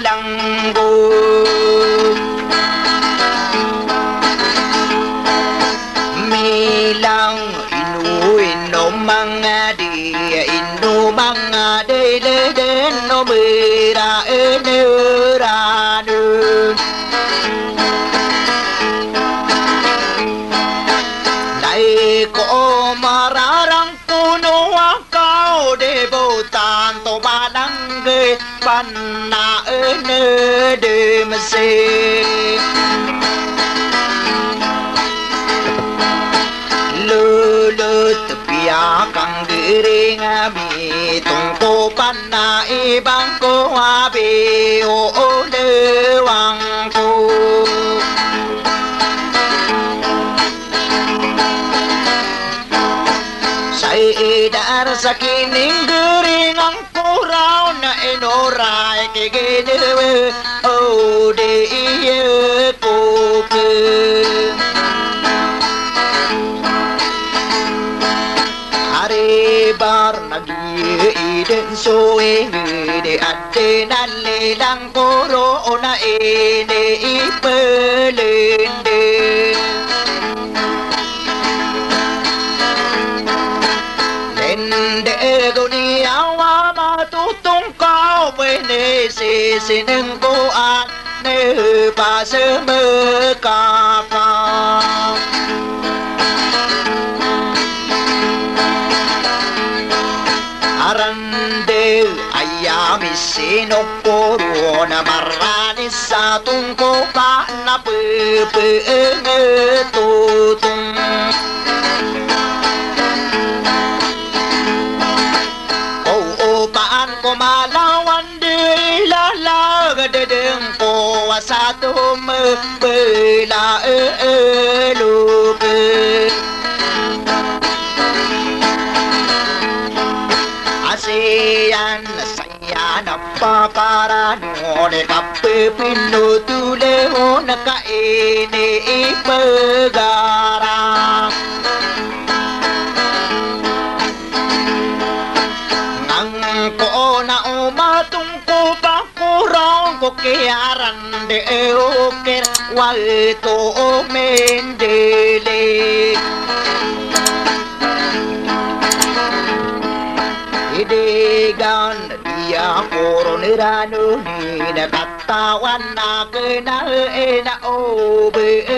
Langgo milang inu mga di inu mga de no mira eneranu nai ko mararang puno akau de botan to balangge panna de mese lulu tepia kang giring abi tungko panna ibang ko abi o de wangku Saidar sakining giring ang kurao na enoray kegene o de iye koke Arebar nagi iden soe de ate nalle lang koro na ene ipelende Nende goni awa matutong kau bene sineng buan ne pa semekapa Arande ayami sinoporo na marani sa tungko pa na pepe ngetutung Kumalawan di lalag dedeng ko satu membela lupa ASEAN saya napakaran de kape pinu tule ka ini pegara ko na umatungko pa kurang ko kiaran de oker walto mendele idegan dia koronirano ni na katawan na kena ena obe